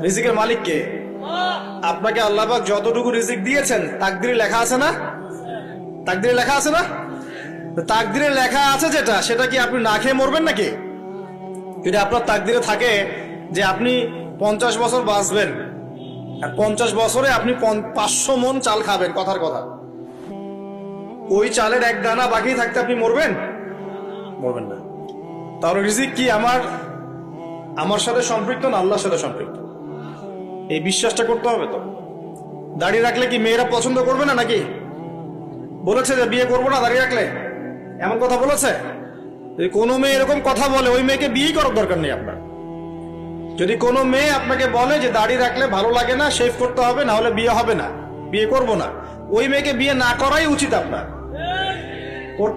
রিজিকের মালিক কে? আপনাকে আল্লাহ পাক যতটুকু রিজিক দিয়েছেন তাকদিরে লেখা আছে না? তাকদিরে লেখা আছে না? তাকদিরে লেখা আছে যেটা, সেটা কি আপনি না খেয়ে মরবেন নাকি? যদি আপনার তাকদিরে থাকে যে আপনি 50 বছর বাঁচবেন আর 50 বছরে আপনি 500 মণ চাল খাবেন, কথার কথা, ওই চালের এক দানা বাকি থাকতে আপনি মরবেন? মরবেন না। তাহলে রিজিক কি আমার সাথে সম্পৃক্ত না আল্লাহর সাথে সম্পৃক্ত? এই বিশ্বাসটা করতে হবে। তো দাড়ি রাখলে কি মেয়েরা পছন্দ করবে না নাকি? বলেছে যে বিয়ে করবো না দাড়ি রাখলে, এমন কথা বলেছে? যদি কোনো মেয়ে এরকম কথা বলে, ওই মেয়েকে বিয়েই করার দরকার নেই আপনার। যদি কোনো মেয়ে আপনাকে বলে যে দাড়ি রাখলে ভালো লাগে না, শেভ করতে হবে, না হলে বিয়ে হবে না, বিয়ে করব না, ওই মেয়েকে বিয়ে না করাই উচিত আপনার। ওর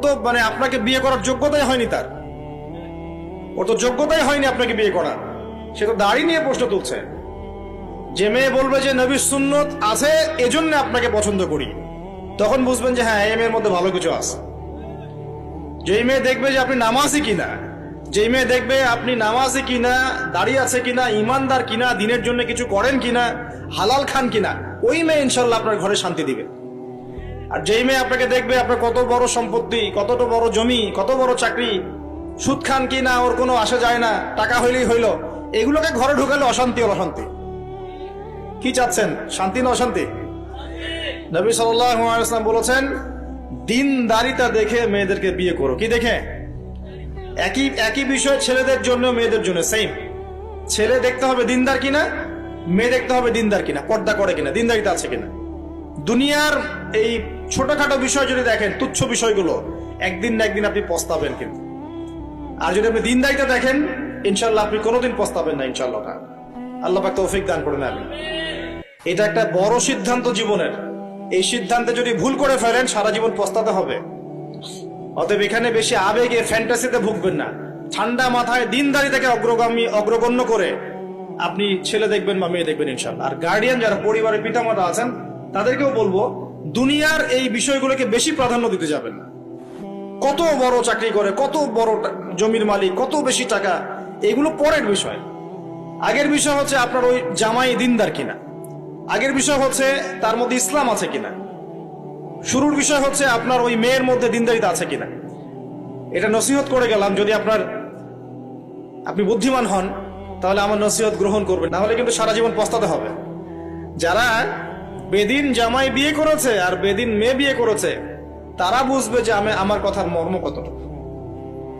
তো মানে আপনাকে বিয়ে করার যোগ্যতাই হয়নি, ওর তো যোগ্যতাই হয়নি আপনাকে বিয়ে করার। সে তো দাড়ি নিয়ে প্রশ্ন তুলছে। যে মেয়ে বলবে যে নবীর সুন্নত আছে এজন্য আপনাকে পছন্দ করি, তখন বুঝবেন যে হ্যাঁ, এই মেয়ের মধ্যে ভালো কিছু আছে। যেই মেয়ে দেখবে যে আপনি নামাজি কিনা, যেই মেয়ে দেখবে আপনি নামাজি কিনা, দাঁড়িয়ে আছে কিনা, ইমানদার কিনা, দিনের জন্য কিছু করেন কিনা, হালাল খান কিনা, ওই মেয়ে ইনশাল্লাহ আপনার ঘরে শান্তি দিবে। আর যেই মেয়ে আপনাকে দেখবে আপনার কত বড় সম্পত্তি, কতটা বড় জমি, কত বড় চাকরি, সুদ খান কিনা ওর কোনো আসা যায় না, টাকা হইলেই হইল, এগুলোকে ঘরে ঢুকালে অশান্তি আর অশান্তি। কি চাচ্ছেন, শান্তি না অশান্তি? নবী সাল্লাল্লাহু আলাইহি ওয়াসাল্লাম বলেছেন, দিনদারিতা দেখে মেয়েদেরকে বিয়ে করো। কি দেখে? একই বিষয় ছেলেদের জন্য মেয়েদের জন্য সেম। ছেলে দেখতে হবে দিনদার কিনা, মেয়ে দেখতে হবে দিনদার কিনা, পর্দা করে কিনা, দিনদারিতা আছে কিনা। দুনিয়ার এই ছোটখাটো বিষয় যদি দেখেন, তুচ্ছ বিষয়গুলো, একদিন না একদিন আপনি পস্তাবেন কিন্তু। আর যদি আপনি দিনদারিতা দেখেন, ইনশাল্লাহ আপনি কোনোদিন পস্তাবেন না ইনশাল্লাহ। আল্লাহ পাক তৌফিক দান করেন। আমি এটা একটা বড় সিদ্ধান্ত জীবনের। এই সিদ্ধান্তে যদি ভুল করে ফেলেন সারা জীবন পস্তাতে হবে। অতএব এখানে বেশি আবেগে ফ্যান্টাসিতে ভুগবেন না। ঠান্ডা মাথায় দিনদারিতাকে অগ্রগণ্য করে আপনি ছেলে দেখবেন বা মেয়ে দেখবেন ইনশাল্লাহ। আর গার্ডিয়ান যারা পরিবারের পিতামাতা আছেন তাদেরকেও বলবো, দুনিয়ার এই বিষয়গুলোকে বেশি প্রাধান্য দিতে যাবেন না। কত বড় চাকরি করে, কত বড় জমির মালিক, কত বেশি টাকা, এগুলো পরের বিষয়। আগের বিষয় হচ্ছে আপনার ওই জামাই দিনদার কিনা, আগের বিষয় হচ্ছে তার মধ্যে ইসলাম আছে কিনা, শুরুর বিষয় হচ্ছে আপনার ওই মেয়ের মধ্যে দিনদারিতা আছে কিনা। এটা নসিহত করে গেলাম। যদি আপনি বুদ্ধিমান হন তাহলে আমার নসিহত গ্রহণ করবেন, না হলে কিন্তু সারা জীবন পস্তাতে হবে। যারা বেদিন জামাই বিয়ে করেছে আর বেদিন মেয়ে বিয়ে করেছে, তারা বুঝবে যে আমার কথার মর্ম কতটুকু।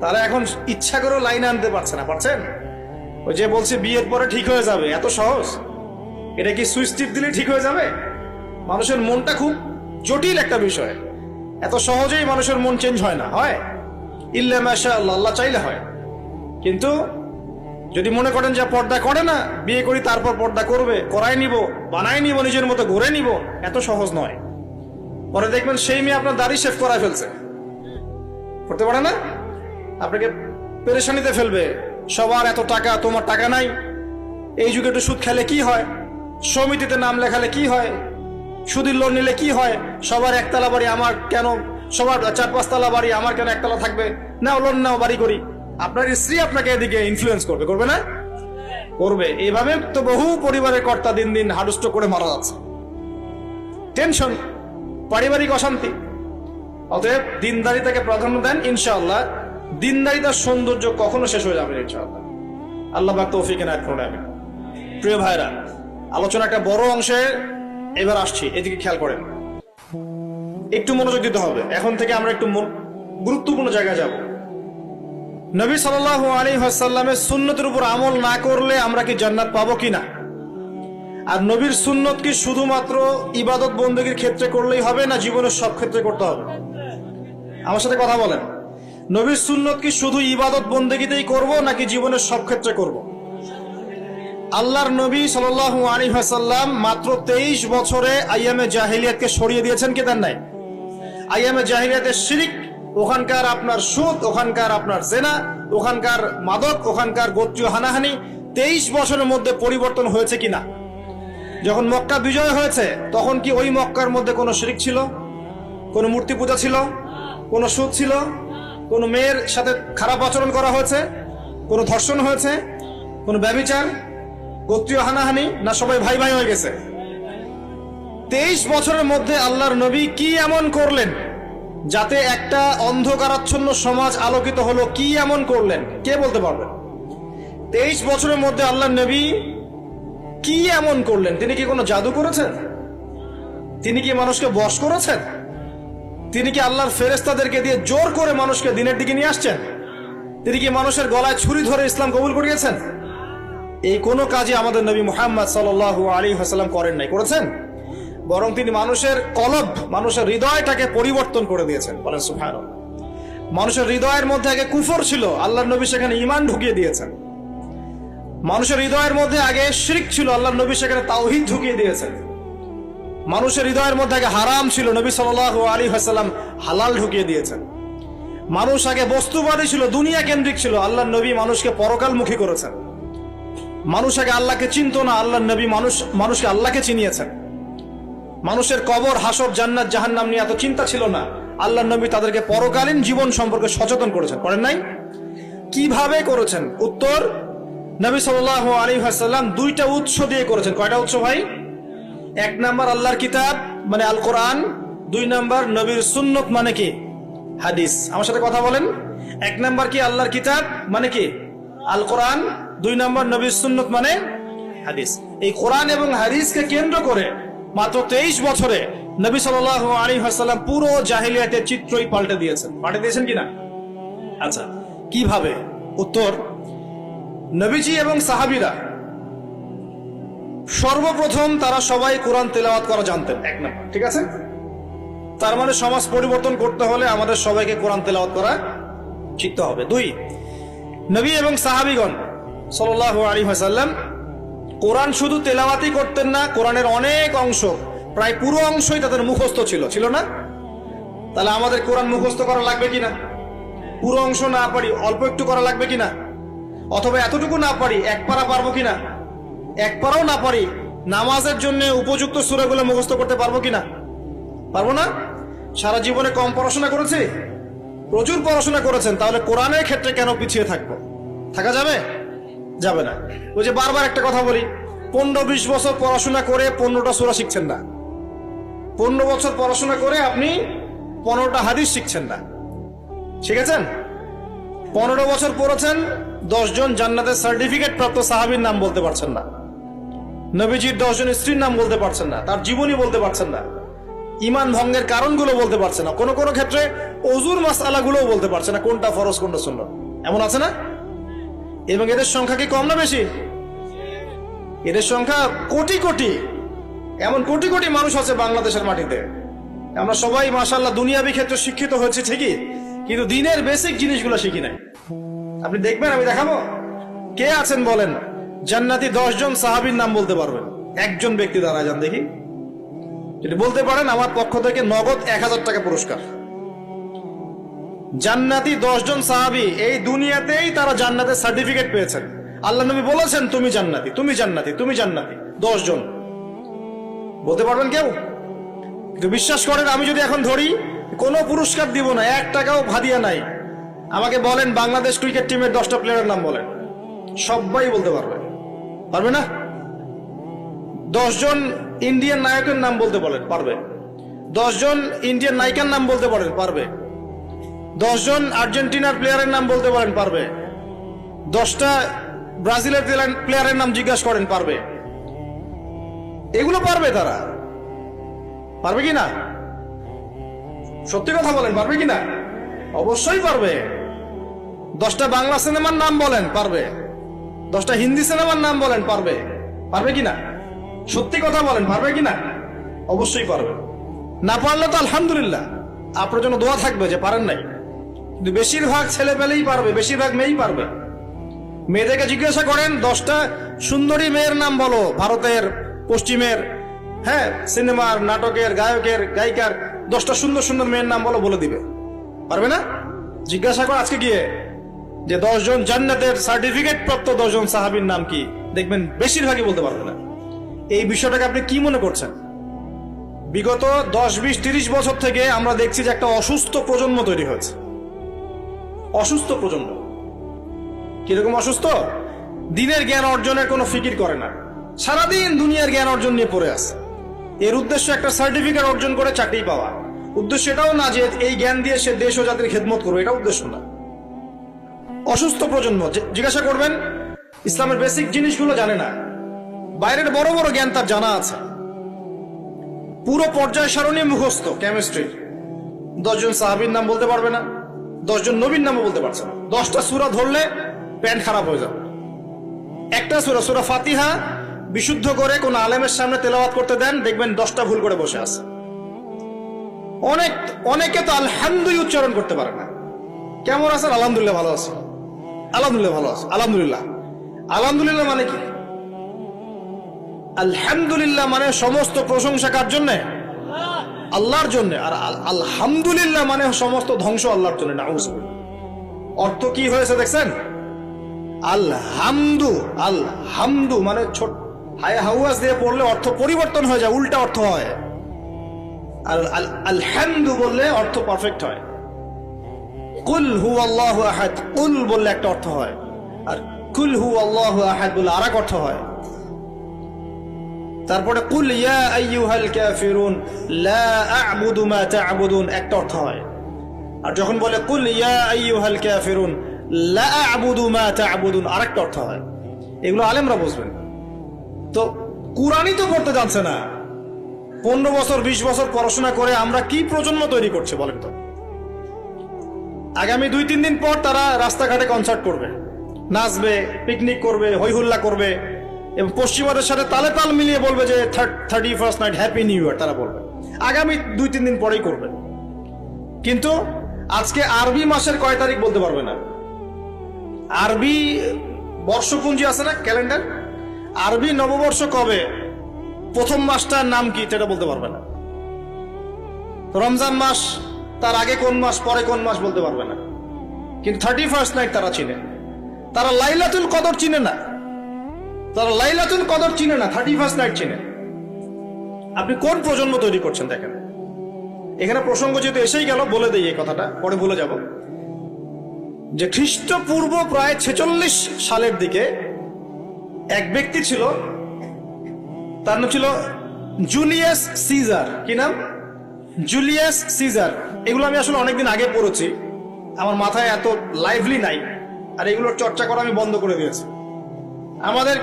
তারা এখন ইচ্ছা করেও লাইনে আনতে পারছে না। পারছেন? ওই যে বলছে বিয়ের পরে ঠিক হয়ে যাবে, এত সহজ? এটা কি সুইচ টিপ দিলে ঠিক হয়ে যাবে? মানুষের মনটা খুব জটিল একটা বিষয়। এত সহজেই মানুষের মন চেঞ্জ হয় না। হয় ইল্লা মাশাআল্লাহ, আল্লাহ চাইলে হয়। কিন্তু যদি মনে করেন যে পর্দা করে না, বিয়ে করি তারপর পর্দা করবে, করাই নিব, বানাই নিব, নিজের মতো ঘুরে নিব, এত সহজ নয়। পরে দেখবেন সেই মেয়ে আপনার দাড়ি শেভ করায় ফেলছে, করতে পারে না, আপনাকে পেরেশানিতে ফেলবে। সবার এত টাকা, তোমার টাকা নাই। এই যুগে একটু সুদ খেলে কি হয়, সমিতিতে নাম লেখালে কি হয়, সুদের লোন নিলে কি হয়, সবার একতলা বাড়ি, আমার কেন, সবার 4-5 তলা বাড়ি, আমার কেন একতলা থাকবে, নাও লোন নাও, বাড়ি করি। আপনার স্ত্রী আপনাকে এদিকে ইনফ্লুয়েন্স করবে, করবে না? করবে। এইভাবে তো বহু পরিবারের কর্তা দিন দিন হাডুষ্ট করে মারা যাচ্ছে। টেনশন, পারিবারিক অশান্তি। অতএব দিনদারিতাকে প্রাধান্য দেন ইনশাআল্লাহ। দিনদারিতার সৌন্দর্য কখনো শেষ হয়ে যাবে ইনশাআল্লাহ। আল্লাহ পাক তৌফিক এনায়েত করুন। আমিন। প্রিয় ভাইরা, আলোচনা একটা বড় অংশে এবার আসছি, এদিকে খেয়াল করেন, একটু মনোযোগ দিতে হবে। এখন থেকে আমরা একটু গুরুত্বপূর্ণ জায়গায় যাব। নবী সাল্লাল্লাহু আলাইহি ওয়াসাল্লামের সুন্নতের উপর আমল না করলে আমরা কি জান্নাত পাবো কিনা? আর নবীর সুন্নত কি শুধুমাত্র ইবাদত বন্দেগীর ক্ষেত্রে করলেই হবে, না জীবনের সব ক্ষেত্রে করতে হবে? আমার সাথে কথা বলেন। নবীর সুন্নত কি শুধু ইবাদত বন্দেগীতেই করব, নাকি জীবনের সব ক্ষেত্রে করব? আল্লাহর নবী সাল্লাল্লাহু আলাইহি ওয়াসাল্লাম মাত্র 23 বছরে আইয়ামে জাহিলিয়াতকে সরিয়ে দিয়েছেন কি দেন নাই? আইয়ামে জাহিলিয়াতের শিরক, ওখানকার আপনার সুদ, ওখানকার আপনার জেনা, ওখানকার মাদক, ওখানকার গোত্রীয় হানাহানি 23 বছরের মধ্যে পরিবর্তন হয়েছে কিনা? যখন মক্কা বিজয় হয়েছে তখন কি ওই মক্কার মধ্যে কোনো শিরক ছিল, কোনো মূর্তি পূজা ছিল, কোনো সুদ ছিল, কোনো মেয়ের সাথে খারাপ আচরণ করা হয়েছে, কোনো ধর্ষণ হয়েছে, কোনো ব্যভিচার, গোত্রীয় হানাহানি, না সবাই ভাই ভাই হয়ে গেছে? 23 বছরের মধ্যে আল্লাহর নবী কি এমন করলেন যাতে একটা অন্ধকারাচ্ছন্ন সমাজ আলোকিত হলো? কি এমন করলেন, কে বলতে পারবেন? 23 বছরের মধ্যে আল্লাহর নবী কি এমন করলেন? তিনি কি কোনো জাদু করেছেন? তিনি কি মানুষকে বশ করেছেন? তিনি কি আল্লাহর ফেরেশতাদেরকে দিয়ে জোর করে মানুষকে দিনের দিকে নিয়ে আসছেন? তিনি কি মানুষের গলায় ছুরি ধরে ইসলাম কবুল করিয়েছেন? এই কোনো কাজে আমাদের নবী মুহাম্মদ সাল্লাল্লাহু আলাইহি ওয়াসাল্লাম করেন নাই। করেছেন? বরং তিনি মানুষের কলব, মানুষের হৃদয়টাকে পরিবর্তন করে দিয়েছেন। বলেন সুবহানাল্লাহ। মানুষের হৃদয়ের মধ্যে আগে কুফর ছিল, আল্লাহর নবী সেখানে ঈমান ঢুকিয়ে দিয়েছেন। মানুষের হৃদয়ের মধ্যে আগে শিরক ছিল, আল্লাহর নবী সেখানে তাওহীদ ঢুকিয়ে দিয়েছেন। মানুষের হৃদয়ের মধ্যে আগে হারাম ছিল, নবী সাল্লাল্লাহু আলাইহি ওয়াসাল্লাম হালাল ঢুকিয়ে দিয়েছেন। মানুষ আগে বস্তুবাদী ছিল, দুনিয়া কেন্দ্রিক ছিল, আল্লাহর নবী মানুষকে পরকালমুখী করেছেন। মানুষ আগে আল্লাহকে চিনত না, আল্লাহর নবী মানুষকে আল্লাহকে চিনিয়েছেন। মানুষের কবর, হাসর, জান্নাত, জাহান্নাম নিয়ে এত চিন্তা ছিল না, আল্লাহর নবী তাদেরকে পরকালীন জীবন সম্পর্কে সচেতন করেছেন। করেন নাই? কিভাবে করেছেন? উত্তর, নবী সাল্লাল্লাহু আলাইহি ওয়াসাল্লাম দুইটা উৎস দিয়ে করেছেন। কয়টা উৎস ভাই? 1 নাম্বার আল্লাহর কিতাব মানে আল কোরআন, 2 নাম্বার নবীর সুন্নত মানে কি? হাদিস। আমার সাথে কথা বলেন। 1 নাম্বার কি? আল্লাহর কিতাব মানে কি? আল কোরআন। 2 নাম্বার নবীর সুন্নত মানে হাদিস। এই কোরআন এবং হাদিসকে কেন্দ্র করে মাত্র 23 বছরে নবী সাল্লাল্লাহু আলাইহি ওয়াসাল্লাম পুরো জাহেলিয়াতের চিত্রই পাল্টে দিয়েছেন। পাল্টে দিয়েছেন কিনা? আচ্ছা, কিভাবে? উত্তর, নবীজি এবং সাহাবীরা সর্বপ্রথম তারা সবাই কোরআন তেলাওয়াত করা জানতেন। 1 নাম্বার, ঠিক আছে? তার মানে সমাজ পরিবর্তন করতে হলে আমাদের সবাইকে কোরআন তেলাওয়াত করা শিখতে হবে। 2, নবী এবং সাহাবীগণ সাল্লাল্লাহু আলাইহি ওয়াসাল্লাম কোরআন শুধু তেলাওয়াতই করতেন না, কোরআনের অনেক অংশ, প্রায় পুরো অংশই তাদের মুখস্থ ছিল না? তাহলে আমাদের কোরআন মুখস্থ করা লাগবে কিনা? পুরো অংশ না পারি, অল্প একটু করা লাগবে কিনা? অথবা এতটুকু না পারি, 1 পারা পারবো কিনা? 1 পারাও না পারি, নামাজের জন্য উপযুক্ত সূরাগুলো মুখস্থ করতে পারবো কিনা? পারবো না? সারা জীবনে কম পড়াশোনা করেছি? প্রচুর পড়াশোনা করেছেন, তাহলে কোরআনের ক্ষেত্রে কেন পিছিয়ে থাকবো? থাকা যাবে? যাবে না। ওই যে বারবার একটা কথা বলি, 15-20 বছর পড়াশোনা করে 15টা সূরা শিখছেন না। 15 বছর পড়াশোনা করে আপনি 15টা হাদিস শিখছেন না। শিখেছেন? 15 বছর পড়েছেন, 10 জন জান্নাতের সার্টিফিকেট প্রাপ্ত সাহাবীর নাম বলতে পারছেন না। নবীজির 10 জন স্ত্রীর নাম বলতে পারছেন না, তার জীবনী বলতে পারছেন না, ঈমান ভঙ্গের কারণগুলো বলতে পারছেন না, কোনো কোনো ক্ষেত্রে ওযুর মাসআলাগুলোও বলতে পারছেন না, কোনটা ফরজ কোনটা সুন্নাত। এমন আছে না? এবং এদের সংখ্যা কি কম না বেশি? এদের সংখ্যা কোটি কোটি, এমন কোটি কোটি মানুষ আছে বাংলাদেশের মাটিতে। আমরা সবাই মাশাআল্লাহ দুনিয়াবি ক্ষেত্রে শিক্ষিত হয়েছে ঠিকই, কিন্তু দিনের বেসিক জিনিসগুলো শিখি নাই। আপনি দেখবেন, আমি দেখাবো। কে আছেন বলেন জান্নাতি 10 জন সাহাবীর নাম বলতে পারবেন? একজন ব্যক্তি দাঁড়ায় যান দেখি। যদি বলতে পারেন, আমার পক্ষ থেকে নগদ 1000 টাকা পুরস্কার। জান্নাতি 10 জন সাহাবী, এই দুনিয়াতেই তারা জান্নাতের সার্টিফিকেট পেয়েছেন। আল্লাহ নবী বলেছেন তুমি জান্নাতি, তুমি জান্নাতি, তুমি জান্নাতি। 10 জন বলতে পারবেন কেউ? কিন্তু বিশ্বাস করেন, আমি যদি এখন ধরি, কোনো পুরস্কার দিব না, 1 টাকাও ভাদিয়া নাই। আমাকে বলেন বাংলাদেশ ক্রিকেট টিমের 10টা প্লেয়ারের নাম বলেন, সবাই বলতে পারবে। পারবে না? 10 জন ইন্ডিয়ান নায়কের নাম বলতে বলেন, পারবে। 10 জন ইন্ডিয়ান নায়িকার নাম বলতে পারেন, পারবে। 10 জন আর্জেন্টিনার প্লেয়ারের নাম বলতে পারেন, পারবে। 10টা ব্রাজিলের প্লেয়ারের নাম জিজ্ঞাসা করেন, পারবে। এগুলো পারবে তারা। পারবে কি না? সত্যি কথা বলেন, পারবে কি না? অবশ্যই পারবে। 10টা বাংলা সিনেমার নাম বলেন, পারবে। 10টা হিন্দি সিনেমার নাম বলেন, পারবে। পারবে কি না? সত্যি কথা বলেন, পারবে কি না? অবশ্যই পারবে। না পারলে তো আলহামদুলিল্লাহ, আপনার জন্য দোয়া থাকবে যে পারেন নাই। কিন্তু বেশিরভাগ ছেলে পেলেই পারবে, বেশিরভাগ মেয়েই পারবে। মেয়েদেরকে জিজ্ঞাসা করেন 10টা সুন্দরী মেয়ের নাম বলো, ভারতের, পশ্চিমের, হ্যাঁ, সিনেমার, নাটকের, গায়কের, গায়িকার 10টা সুন্দর সুন্দর মেয়ের নাম বলো, বলে দিবে। পারবে না? জিজ্ঞাসা কর আজকে গিয়ে যে 10 জন জান্নাতের সার্টিফিকেট প্রাপ্ত 10 জন সাহাবীর নাম কি, দেখবেন বেশিরভাগই বলতে পারবে না। এই বিষয়টাকে আপনি কি মনে করছেন? বিগত 10, 20, 30 বছর থেকে আমরা দেখছি যে একটা অসুস্থ প্রজন্ম তৈরি হয়েছে। অসুস্থ প্রজন্ম। কিরকম অসুস্থ? দিনের জ্ঞান অর্জনের কোনো ফিকির করে না, সারাদিন দুনিয়ার জ্ঞান অর্জন নিয়ে পড়ে আছে। এর উদ্দেশ্য একটা সার্টিফিকেট অর্জন করে চাকরি পাওয়া। উদ্দেশ্য এটাও না যে এই জ্ঞান দিয়ে সে দেশ ও জাতির খেদমত করবে, এটা উদ্দেশ্য না। অসুস্থ প্রজন্ম, জিজ্ঞাসা করবেন ইসলামের বেসিক জিনিসগুলো জানে না, বাইরের বড় বড় জ্ঞান তার জানা আছে, পুরো পর্যায় সারণী মুখস্থ কেমিস্ট্রি, 10 জন সাহাবীর নাম বলতে পারবে না, 10 জন নবীর নামও বলতে পারছে না। 10টা সূরা ধরলে প্যান্ট খারাপ হয়ে যাবে। একটা সূরা, সূরা ফাতিহা বিশুদ্ধ করে কোন আলেমের সামনে তেলাওয়াত করতে দেন, দেখবেন 10টা ভুল করে বসে আছে। অনেকে তো আলহামদুলিল্লাহ উচ্চারণ করতে পারে না। কেমন আছেন? আলহামদুলিল্লাহ ভালো আছে, আলহামদুলিল্লাহ ভালো আছে, আলহামদুলিল্লাহ। আলহামদুলিল্লাহ মানে কি? আলহামদুলিল্লাহ মানে সমস্ত প্রশংসা কার জন্য? আল্লাহর জন্য। আর আলহামদুলিল্লাহ মানে সমস্ত ধ্বংস আল্লাহর জন্য। নাউযুবিল্লাহ। অর্থ কি হয়েছে দেখছেন? আলহামদু, আলহামদু মানে ছোট হায়া হাওয়াজ দিয়ে পড়লে অর্থ পরিবর্তন হয়ে যায়, উল্টা অর্থ হয়। আর আলহামদু বললে অর্থ পারফেক্ট হয়। কুল হুয়াল্লাহু আহাদ, কুল বললে একটা অর্থ হয়, আর কুল হুয়াল্লাহু আহাদ বললে আরেক অর্থ হয়। তারপরে কুল ইয়া আইয়ুহাল কাফিরুন লা আ'বুদু মা তা'বুদুন একটা অর্থ হয়। আর যখন বলে কুল ইয়া আইয়ুহাল কাফিরুন লা আ'বুদু মা তা'বুদুন আরেকটা অর্থ হয়। এগুলো আলেমরা বুঝবেন। তো কুরআনই তো পড়তে জানছে না। 15 বছর 20 বছর পড়াশোনা করে আমরা কি প্রজন্ম তৈরি করছে বলেন তো? আগামী 2-3 দিন পর তারা রাস্তাঘাটে কনসার্ট করবে, নাচবে, পিকনিক করবে, হইহুল্লা করবে এবং পশ্চিমাদের সাথে তালে তাল মিলিয়ে বলবে যে 31st night happy new year. তারা বলবে আগামী 2-3 দিন পরেই করবে। কিন্তু আজকে আরবি মাসের কয় তারিখ বলতে পারবে না। আরবি বর্ষপুঞ্জি আছে না, ক্যালেন্ডার, আরবি নববর্ষ কবে, প্রথম মাসটার নাম কি সেটা বলতে পারবে না। রমজান মাস তার আগে কোন মাস, পরে কোন মাস বলতে পারবে না। কিন্তু 31st নাইট তারা চিনে। তারা লাইলাতুল কদর চিনে না, তারা লাইলাতুল কদর চিনে না, 31st নাইট চিনে। আপনি কোন প্রজন্ম তৈরি করছেন দেখেন। এখানে প্রসঙ্গ যেহেতু এসেই গেল বলে দেই এই কথাটা, পরে ভুলে যাব, যে খ্রিস্টপূর্ব প্রায় 46 সালের দিকে এক ব্যক্তি ছিল, তার নাম ছিল জুলিয়াস সিজার। কি নাম? Julius Caesar. এগুলো আমি আসলে অনেকদিন আগে পড়েছি, আমার মাথায় এত লাইভলি নাই, আর এগুলোর চর্চা করা আমি বন্ধ করে দিয়েছি। আমাদের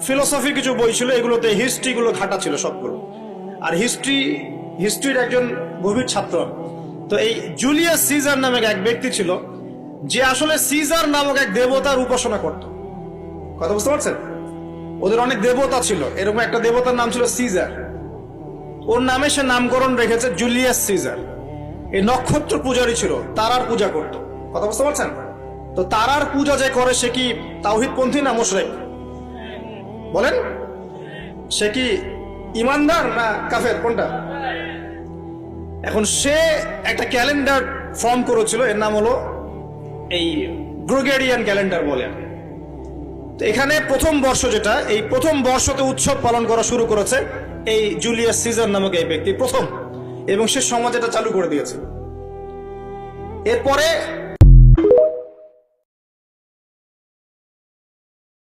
ফিলোসফি কিছু বই ছিল, এগুলোতে হিস্ট্রিগুলো ঘাটা ছিল সবগুলো, আর হিস্ট্রির একজন গভীর ছাত্র। তো এই জুলিয়াস সিজার নামে এক ব্যক্তি ছিল, যে আসলে সিজার নামক এক দেবতার উপাসনা করত। কথা বুঝতে পারছেন? ওদের অনেক দেবতা ছিল, এরকম একটা দেবতার নাম ছিল সিজার। ওর নামে সে নামকরণ রেখেছে জুলিয়াস সিজার। এই নক্ষত্র পূজারী ছিল, তারার পূজা করত। কথা বুঝতে পারছেন? তো তারার পূজা যে করে সে কি তাওহীদপন্থী না মুশরিক? বলেন, সে কি ইমানদার না কাফের, কোনটা? এখন সে একটা ক্যালেন্ডার ফর্ম করেছিল, এর নাম হলো এই গ্রেগরিয়ান ক্যালেন্ডার বলে। তো এখানে প্রথম বর্ষ যেটা, এই প্রথম বর্ষতে উৎসব পালন করা শুরু করেছে এই জুলিয়াস সিজার নামক এই ব্যক্তি প্রথম, এবং সে সমাজ এটা চালু করে দিয়েছে। এরপরে